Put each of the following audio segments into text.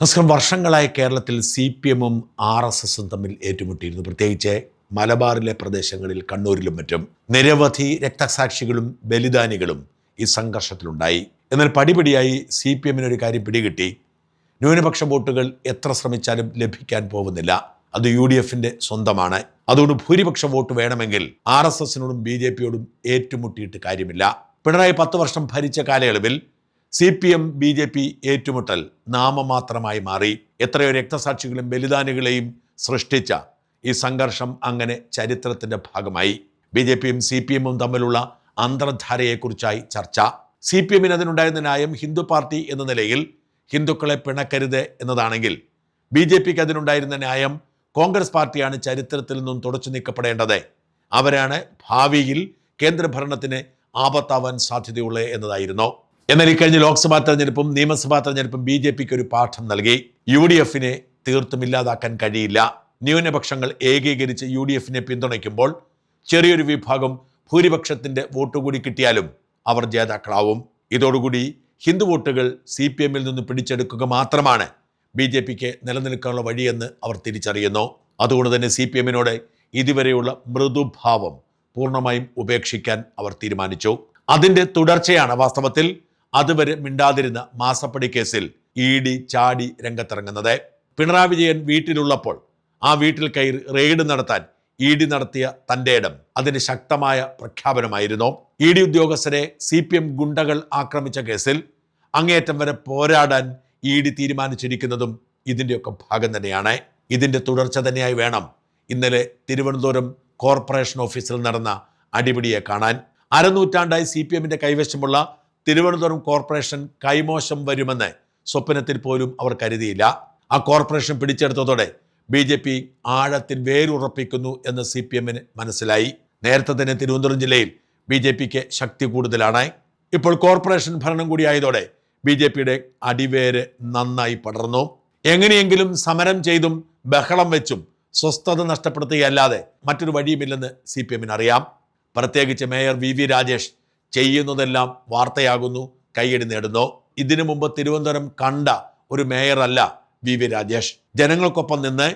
നമസ്കാരം. വർഷങ്ങളായി കേരളത്തിൽ CPM-ഉം RSSും തമ്മിൽ ഏറ്റുമുട്ടിയിരുന്നു. പ്രത്യേകിച്ച് മലബാറിലെ പ്രദേശങ്ങളിൽ, കണ്ണൂരിലും മറ്റും നിരവധി രക്തസാക്ഷികളും ബലിദാനികളും ഈ സംഘർഷത്തിലുണ്ടായി. എന്നാൽ പടിപടിയായി CPM-ന് ഒരു കാര്യം പിടികിട്ടി. ന്യൂനപക്ഷ വോട്ടുകൾ എത്ര ശ്രമിച്ചാലും ലഭിക്കാൻ പോകുന്നില്ല. അത് UDF-ന്റെ സ്വന്തമാണ്. അതുകൊണ്ട് ഭൂരിപക്ഷ വോട്ട് വേണമെങ്കിൽ RSSനോടും BJP-യോടും ഏറ്റുമുട്ടിയിട്ട് കാര്യമില്ല. പിണറായി 10 വർഷം ഭരിച്ച കാലയളവിൽ CPM-BJP ഏറ്റുമുട്ടൽ നാമമാത്രമായി മാറി. എത്രയോ രക്തസാക്ഷികളും ബലിദാനികളെയും സൃഷ്ടിച്ച ഈ സംഘർഷം അങ്ങനെ ചരിത്രത്തിന്റെ ഭാഗമായി. BJP-യും CPM-ഉം തമ്മിലുള്ള അന്തർധാരയെക്കുറിച്ചായി ചർച്ച. CPM-ന് അതിനുണ്ടായിരുന്ന ന്യായം ഹിന്ദു പാർട്ടി എന്ന നിലയിൽ ഹിന്ദുക്കളെ പിണക്കരുത് എന്നതാണെങ്കിൽ BJP-ക്ക് അതിനുണ്ടായിരുന്ന ന്യായം കോൺഗ്രസ് പാർട്ടിയാണ് ചരിത്രത്തിൽ നിന്നും തുടച്ചു നീക്കപ്പെടേണ്ടത്, അവരാണ് ഭാവിയിൽ കേന്ദ്രഭരണത്തിന് ആപത്താവാൻ സാധ്യതയുള്ളത് എന്നതായിരുന്നു. എന്നാൽ ഇക്കഴിഞ്ഞ ലോക്സഭാ തെരഞ്ഞെടുപ്പും നിയമസഭാ തെരഞ്ഞെടുപ്പും BJP-ക്ക് ഒരു പാഠം നൽകി. UDF-നെ തീർത്തും ഇല്ലാതാക്കാൻ കഴിയില്ല. ന്യൂനപക്ഷങ്ങൾ ഏകീകരിച്ച് UDF-നെ പിന്തുണയ്ക്കുമ്പോൾ ചെറിയൊരു വിഭാഗം ഭൂരിപക്ഷത്തിന്റെ വോട്ട് കൂടി കിട്ടിയാലും അവർ ജേതാക്കളാവും. ഇതോടുകൂടി ഹിന്ദു വോട്ടുകൾ CPM-ൽ നിന്ന് പിടിച്ചെടുക്കുക മാത്രമാണ് BJP-ക്ക് നിലനിൽക്കാനുള്ള വഴിയെന്ന് അവർ തിരിച്ചറിയുന്നു. അതുകൊണ്ട് തന്നെ CPM-നോട് ഇതുവരെയുള്ള മൃദുഭാവം പൂർണ്ണമായും ഉപേക്ഷിക്കാൻ അവർ തീരുമാനിച്ചു. അതിന്റെ തുടർച്ചയാണ് വാസ്തവത്തിൽ അതുവരെ മിണ്ടാതിരുന്ന മാസപ്പടി കേസിൽ ED ചാടി രംഗത്തിറങ്ങുന്നത്. പിണറായി വിജയൻ വീട്ടിലുള്ളപ്പോൾ ആ വീട്ടിൽ കയറി റെയ്ഡ് നടത്താൻ ED നടത്തിയ തന്റെ ഇടം അതിന് ശക്തമായ പ്രഖ്യാപനമായിരുന്നു. ED ഉദ്യോഗസ്ഥരെ CPM ഗുണ്ടകൾ ആക്രമിച്ച കേസിൽ അങ്ങേയറ്റം വരെ പോരാടാൻ ED തീരുമാനിച്ചിരിക്കുന്നതും ഇതിൻ്റെയൊക്കെ ഭാഗം തന്നെയാണ്. ഇതിന്റെ തുടർച്ച തന്നെയായി വേണം ഇന്നലെ തിരുവനന്തപുരം കോർപ്പറേഷൻ ഓഫീസിൽ നടന്ന അടിപിടിയെ കാണാൻ. അരനൂറ്റാണ്ടായി CPM-ന്റെ കൈവശമുള്ള തിരുവനന്തപുരം കോർപ്പറേഷൻ കൈമോശം വരുമെന്ന് സ്വപ്നത്തിൽ പോലും അവർ കരുതിയില്ല. ആ കോർപ്പറേഷൻ പിടിച്ചെടുത്തതോടെ BJP ആഴത്തിൽ വേരുറപ്പിക്കുന്നു എന്ന് CPM-ന് മനസ്സിലായി. നേരത്തെ തന്നെ തിരുവനന്തപുരം ജില്ലയിൽ BJP-ക്ക് ശക്തി കൂടുതലാണ്. ഇപ്പോൾ കോർപ്പറേഷൻ ഭരണം കൂടിയായതോടെ BJP-യുടെ അടിവേര് നന്നായി പടർന്നു. എങ്ങനെയെങ്കിലും സമരം ചെയ്തും ബഹളം വെച്ചും സ്വസ്ഥത നഷ്ടപ്പെടുത്തുകയല്ലാതെ മറ്റൊരു വഴിയുമില്ലെന്ന് CPM-ന് അറിയാം. പ്രത്യേകിച്ച് മേയർ VV രാജേഷ് ചെയ്യുന്നതെല്ലാം വാർത്തയാകുന്നു, കൈയടി നേടുന്നു. ഇതിനു മുമ്പ് തിരുവനന്തപുരം കണ്ട ഒരു മേയറല്ല VV രാജേഷ്. ജനങ്ങൾക്കൊപ്പം നിന്ന്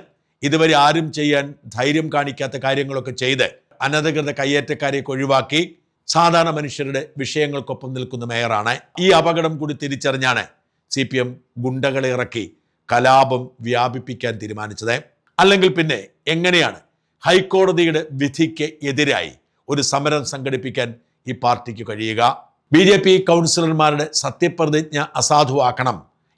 ഇതുവരെ ആരും ചെയ്യാൻ ധൈര്യം കാണിക്കാത്ത കാര്യങ്ങളൊക്കെ ചെയ്ത് അനധികൃത കയ്യേറ്റക്കാരെയൊക്കെ ഒഴിവാക്കി സാധാരണ മനുഷ്യരുടെ വിഷയങ്ങൾക്കൊപ്പം നിൽക്കുന്ന മേയറാണ്. ഈ അപകടം കൂടി തിരിച്ചറിഞ്ഞാണ് CPM ഗുണ്ടകളെ ഇറക്കി കലാപം വ്യാപിപ്പിക്കാൻ തീരുമാനിച്ചത്. അല്ലെങ്കിൽ പിന്നെ എങ്ങനെയാണ് ഹൈക്കോടതിയുടെ വിധിക്ക് എതിരായി ഒരു സമരം സംഘടിപ്പിക്കാൻ ഈ പാർട്ടിക്ക് കഴിയുക? BJP കൗൺസിലർമാരുടെ സത്യപ്രതിജ്ഞ അസാധുവാക്കണം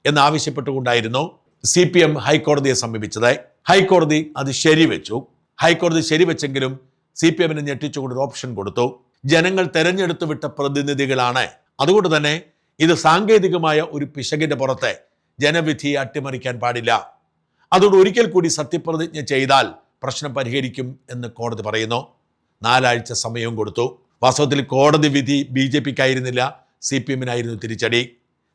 എന്നാവശ്യപ്പെട്ടുകൊണ്ടായിരുന്നു CPM ഹൈക്കോടതിയെ സമീപിച്ചത്. ഹൈക്കോടതി അത് ശരിവെച്ചു. ഹൈക്കോടതി ശരിവെച്ചെങ്കിലും CPM-ന് ഞെട്ടിച്ചുകൊണ്ടൊരു ഓപ്ഷൻ കൊടുത്തു. ജനങ്ങൾ തെരഞ്ഞെടുത്തു വിട്ട പ്രതിനിധികളാണ്, അതുകൊണ്ട് തന്നെ ഇത് സാങ്കേതികമായ ഒരു പിശകിന്റെ പുറത്തെ ജനവിധിയെ അട്ടിമറിക്കാൻ പാടില്ല. അതുകൊണ്ട് ഒരിക്കൽ കൂടി സത്യപ്രതിജ്ഞ ചെയ്താൽ പ്രശ്നം പരിഹരിക്കും എന്ന് കോടതി പറയുന്നു. 4 ആഴ്ച സമയവും കൊടുത്തു. വാസ്തവത്തിൽ കോടതി വിധി BJP-ക്കായിരുന്നില്ല, CPM-നായിരുന്നു തിരിച്ചടി.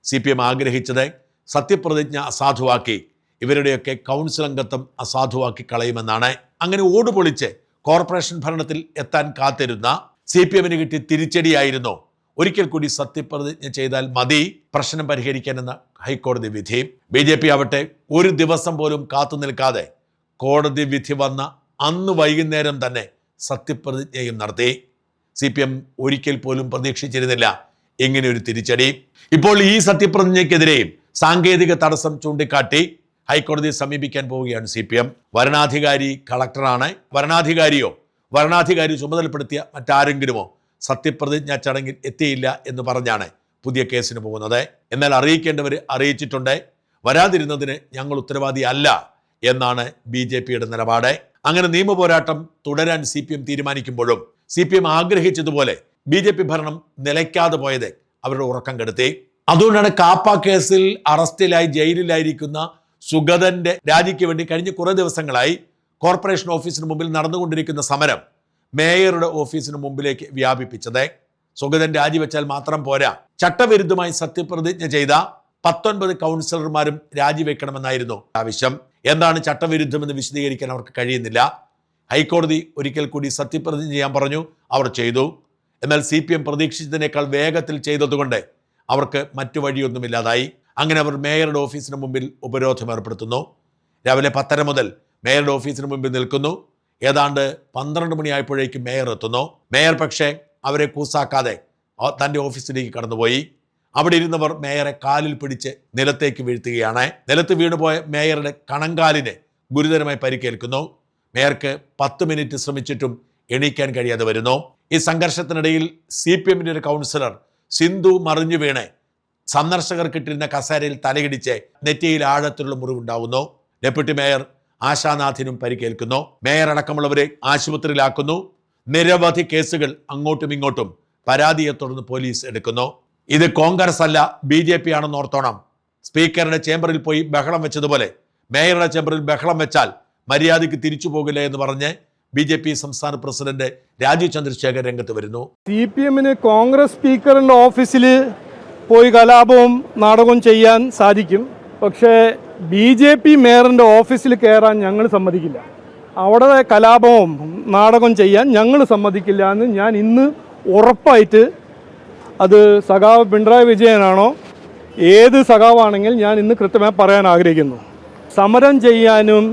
CPM ആഗ്രഹിച്ചത് സത്യപ്രതിജ്ഞ അസാധുവാക്കി ഇവരുടെയൊക്കെ കൗൺസിൽ അംഗത്വം അസാധുവാക്കി കളയുമെന്നാണ്. അങ്ങനെ ഓടുപൊളിച്ച് കോർപ്പറേഷൻ ഭരണത്തിൽ എത്താൻ കാത്തിരുന്ന CPM-ന് കിട്ടിയ തിരിച്ചടിയായിരുന്നു ഒരിക്കൽ കൂടി സത്യപ്രതിജ്ഞ ചെയ്താൽ മതി പ്രശ്നം പരിഹരിക്കാനെന്ന ഹൈക്കോടതി വിധി. BJP ആവട്ടെ ഒരു ദിവസം പോലും കാത്തു നിൽക്കാതെ കോടതി വിധി വന്ന അന്ന് വൈകുന്നേരം തന്നെ സത്യപ്രതിജ്ഞയും നടത്തി. CPM ഒരിക്കൽ പോലും പ്രതീക്ഷിച്ചിരുന്നില്ല ഇങ്ങനെ ഒരു തിരിച്ചടി. ഇപ്പോൾ ഈ സത്യപ്രതിജ്ഞയ്ക്കെതിരെയും സാങ്കേതിക തടസ്സം ചൂണ്ടിക്കാട്ടി ഹൈക്കോടതിയെ സമീപിക്കാൻ പോവുകയാണ് CPM. വരണാധികാരി കളക്ടറാണ്. വരണാധികാരി ചുമതലപ്പെടുത്തിയ മറ്റാരെങ്കിലുമോ സത്യപ്രതിജ്ഞാ ചടങ്ങിൽ എത്തിയില്ല എന്ന് പറഞ്ഞാണ് പുതിയ കേസിന് പോകുന്നത്. എന്നാൽ അറിയിക്കേണ്ടവർ അറിയിച്ചിട്ടുണ്ട്. വരാതിരുന്നതിന് ഞങ്ങൾ ഉത്തരവാദിയല്ല എന്നാണ് BJP-യുടെ നിലപാട്. അങ്ങനെ നിയമപോരാട്ടം തുടരാൻ CPM തീരുമാനിക്കുമ്പോഴും CPM ആഗ്രഹിച്ചതുപോലെ BJP ഭരണം നിലയ്ക്കാതെ പോയത് അവരുടെ ഉറക്കം കെടുത്തി. അതുകൊണ്ടാണ് കാപ്പ കേസിൽ അറസ്റ്റിലായി ജയിലിലായിരിക്കുന്ന സുഗതന്റെ രാജിക്ക് വേണ്ടി കഴിഞ്ഞ കുറെ ദിവസങ്ങളായി കോർപ്പറേഷൻ ഓഫീസിന് മുമ്പിൽ നടന്നുകൊണ്ടിരിക്കുന്ന സമരം മേയറുടെ ഓഫീസിന് മുമ്പിലേക്ക് വ്യാപിപ്പിച്ചത്. സുഗതൻ രാജിവെച്ചാൽ മാത്രം പോരാ, ചട്ടവിരുദ്ധമായി സത്യപ്രതിജ്ഞ ചെയ്ത 19 കൗൺസിലർമാരും രാജിവെക്കണമെന്നായിരുന്നു ആവശ്യം. എന്താണ് ചട്ടവിരുദ്ധമെന്ന് വിശദീകരിക്കാൻ അവർക്ക് കഴിയുന്നില്ല. ഹൈക്കോടതി ഒരിക്കൽ കൂടി സത്യപ്രതിജ്ഞ ചെയ്യാൻ പറഞ്ഞു, അവർ ചെയ്തു. എന്നാൽ CPM പ്രതീക്ഷിച്ചതിനേക്കാൾ വേഗത്തിൽ ചെയ്തതുകൊണ്ട് അവർക്ക് മറ്റു വഴിയൊന്നുമില്ലാതായി. അങ്ങനെ അവർ മേയറുടെ ഓഫീസിന് മുമ്പിൽ ഉപരോധം ഏർപ്പെടുത്തുന്നു. രാവിലെ 10:30 മുതൽ മേയറുടെ ഓഫീസിന് മുമ്പിൽ നിൽക്കുന്നു. ഏതാണ്ട് 12 മണിയായപ്പോഴേക്കും മേയർ എത്തുന്നു. മേയർ പക്ഷേ അവരെ കൂസാക്കാതെ തൻ്റെ ഓഫീസിലേക്ക് കടന്നുപോയി. അവിടെ ഇരുന്നവർ മേയറെ കാലിൽ പിടിച്ച് നിലത്തേക്ക് വീഴ്ത്തുകയാണ്. നിലത്ത് വീണുപോയ മേയറുടെ കണങ്കാലിന് ഗുരുതരമായി പരിക്കേൽക്കുന്നു. മേയർക്ക് 10 മിനിറ്റ് ശ്രമിച്ചിട്ടും എണീക്കാൻ കഴിയാതെ വരുന്നു. ഈ സംഘർഷത്തിനിടയിൽ CPMന്റെ ഒരു കൗൺസിലർ സിന്ധു മറിഞ്ഞു വീണ് സന്ദർശകർക്കിട്ടിരുന്ന കസേരയിൽ തലയിടിച്ച് നെറ്റിയിൽ ആഴത്തിലുള്ള മുറിവുണ്ടാവുന്നു. ഡെപ്യൂട്ടി മേയർ ആശാനാഥിനും പരിക്കേൽക്കുന്നു. മേയർ അടക്കമുള്ളവരെ ആശുപത്രിയിലാക്കുന്നു. നിരവധി കേസുകൾ അങ്ങോട്ടും ഇങ്ങോട്ടും പരാതിയെ തുടർന്ന് പോലീസ് എടുക്കുന്നു. ഇത് കോൺഗ്രസ് അല്ല, BJP ആണെന്ന് ഓർത്തോണം. സ്പീക്കറുടെ ചേംബറിൽ പോയി ബഹളം വെച്ചതുപോലെ മേയറുടെ ചേംബറിൽ ബഹളം വെച്ചാൽ മര്യാദയ്ക്ക് തിരിച്ചു പോകില്ല എന്ന് പറഞ്ഞ് BJP സംസ്ഥാന പ്രസിഡന്റ് രാജീവ് ചന്ദ്രശേഖർ രംഗത്ത് വരുന്നു. CPMന് കോൺഗ്രസ് സ്പീക്കറിന്റെ ഓഫീസിൽ പോയി കലാപവും നാടകവും ചെയ്യാൻ സാധിക്കും. പക്ഷേ BJP മേയറിന്റെ ഓഫീസിൽ കയറാൻ ഞങ്ങൾ സമ്മതിക്കില്ല. അവിടെ കലാപവും നാടകവും ചെയ്യാൻ ഞങ്ങൾ സമ്മതിക്കില്ല എന്ന് ഞാൻ ഇന്ന് ഉറപ്പായിട്ട്, അത് സഖാവ് പിണറായി വിജയനാണോ ഏത് സഖാവാണെങ്കിൽ ഞാൻ ഇന്ന് കൃത്യമായി പറയാൻ ആഗ്രഹിക്കുന്നു. സമരം ചെയ്യാനും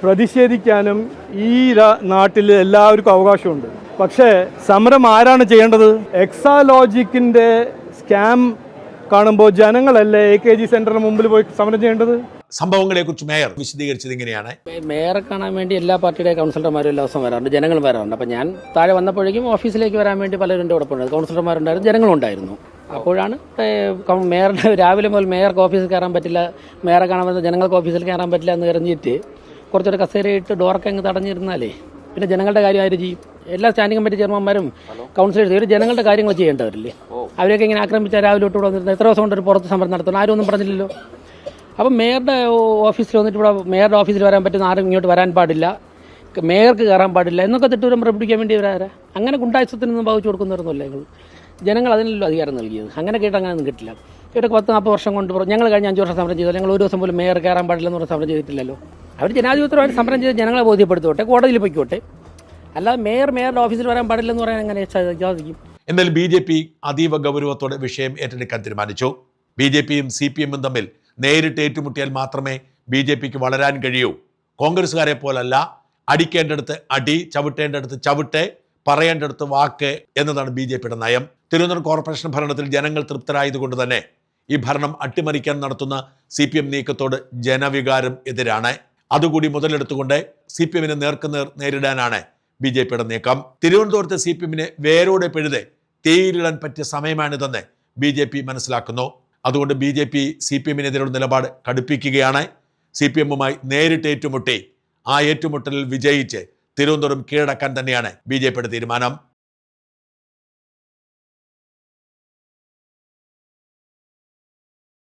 പ്രതിഷേധിക്കാനും ഈ നാട്ടിൽ എല്ലാവർക്കും അവകാശമുണ്ട്. പക്ഷേ സമരം ആരാണ് ചെയ്യേണ്ടത്? എക്സാലോജിക്കിൻ്റെ സ്കാം കാണുമ്പോൾ ജനങ്ങളല്ലേ AKG സെന്ററിന് മുമ്പിൽ പോയി സമരം ചെയ്യേണ്ടത്? സംഭവങ്ങളെ കുറിച്ച് മേയർ വിശദീകരിച്ചത് ഇങ്ങനെയാണ്. മേയറെ കാണാൻ വേണ്ടി എല്ലാ പാർട്ടിയുടെ കൗൺസിലർമാരും എല്ലാ ദിവസവും വരാറുണ്ട്, ജനങ്ങൾ വരാറുണ്ട്. അപ്പോൾ ഞാൻ താഴെ വന്നപ്പോഴേക്കും ഓഫീസിലേക്ക് വരാൻ വേണ്ടി പലരും എൻ്റെ കൂടെ കൗൺസിലർമാരുണ്ടായിരുന്നു, ജനങ്ങളുണ്ടായിരുന്നു. അപ്പോഴാണ് മേയറുടെ രാവിലെ മുതൽ മേയർക്ക് ഓഫീസിൽ കയറാൻ പറ്റില്ല, മേയറെ കാണാൻ വന്ന ജനങ്ങൾക്ക് ഓഫീസിൽ കയറാൻ പറ്റില്ല എന്ന് കരഞ്ഞിട്ട് കുറച്ചൊരു കസേരയിട്ട് ഡോറൊക്കെ അങ്ങ് തടഞ്ഞിരുന്നാലേ പിന്നെ ജനങ്ങളുടെ കാര്യം ആര് ചെയ്യും? എല്ലാ സ്റ്റാൻഡിംഗ് കമ്മിറ്റി ചെയർമാന്മാരും കൗൺസിലേഴ്സ് ഇവർ ജനങ്ങളുടെ കാര്യങ്ങൾ ചെയ്യേണ്ടവരില്ലേ? അവരെയൊക്കെ ഇങ്ങനെ ആക്രമിച്ചാൽ രാവിലെ തൊട്ട് ഇവിടെ വന്നിരുന്നത് എത്ര ദിവസം കൊണ്ട് ഒരു പുറത്ത് സമരം നടത്തണം? ആരും ഒന്നും പറഞ്ഞില്ലല്ലോ. അപ്പം മേയറുടെ ഓഫീസിൽ വന്നിട്ട് ഇവിടെ മേയറുടെ ഓഫീസിൽ വരാൻ പറ്റുന്ന ആരും ഇങ്ങോട്ട് വരാൻ പാടില്ല, മേയർക്ക് കയറാൻ പാടില്ല എന്നൊക്കെ തെറ്റൂരം പ്രകടിപ്പിക്കാൻ വേണ്ടി വരാറ്. അങ്ങനെ ഗുണ്ടായുസത്തിനൊന്നും ഭാവിച്ചു കൊടുക്കുന്നവരൊന്നുമല്ല ഞങ്ങൾ. ജനങ്ങൾ അതിനല്ലോ അധികാരം നൽകിയത്. അങ്ങനെ കേട്ട് അങ്ങനെ ഒന്നും കിട്ടില്ല. ഇവരൊക്കെ 10-40 വർഷം കൊണ്ട് ഞങ്ങൾ കഴിഞ്ഞ 5 വർഷം സമരം ചെയ്താൽ ഞങ്ങൾ ഒരു ദിവസം പോലും മേയർ കയറാൻ പാടില്ലെന്ന് പറഞ്ഞ സമരം ചെയ്തിട്ടില്ലല്ലോ. അവർ ജനാധിപത്യപരമായിട്ട് സമരം ചെയ്ത് ജനങ്ങളെ ബോധ്യപ്പെടുത്തോട്ടെ, കോടതിയിൽ പൊയ്ക്കോട്ടെ. അല്ലാതെ മേയറുടെ ഓഫീസിൽ വരാൻ പാടില്ലെന്ന് പറയാൻ എങ്ങനെ സാധിക്കും? എന്നാൽ BJP അതീവ ഗൗരവത്തോടെ വിഷയം ഏറ്റെടുക്കാൻ തീരുമാനിച്ചു. BJPയും CPMും തമ്മിൽ നേരിട്ട് ഏറ്റുമുട്ടിയാൽ മാത്രമേ BJPക്ക് വളരാൻ കഴിയൂ. കോൺഗ്രസ്സുകാരെ പോലല്ല, അടിക്കേണ്ടടുത്ത് അടി, ചവിട്ടേണ്ടടുത്ത് ചവിട്ട്, പറയേണ്ടടുത്ത് വാക്ക് എന്നതാണ് BJPയുടെ നയം. തിരുവനന്തപുരം കോർപ്പറേഷൻ ഭരണത്തിൽ ജനങ്ങൾ തൃപ്തരായതുകൊണ്ട് തന്നെ ഈ ഭരണം അട്ടിമറിക്കാൻ നടത്തുന്ന CPM നീക്കത്തോട് ജനവികാരം എതിരാണ്. അതുകൂടി മുതലെടുത്തുകൊണ്ട് CPMനെ നേർക്കുനേർ നേരിടാനാണ് BJPയുടെ നീക്കം. തിരുവനന്തപുരത്തെ CPMനെ വേരോടെ പിഴുത് തീയിലിടാൻ പറ്റിയ സമയമാണിതെന്ന് BJP മനസ്സിലാക്കുന്നു. അതുകൊണ്ട് BJP CPMനെതിരെയുള്ള നിലപാട് കടുപ്പിക്കുകയാണ്. CPMുമായി നേരിട്ട് ഏറ്റുമുട്ടി ആ ഏറ്റുമുട്ടലിൽ വിജയിച്ച് തിരുവനന്തപുരം കീഴടക്കാൻ തന്നെയാണ് BJPയുടെ തീരുമാനം.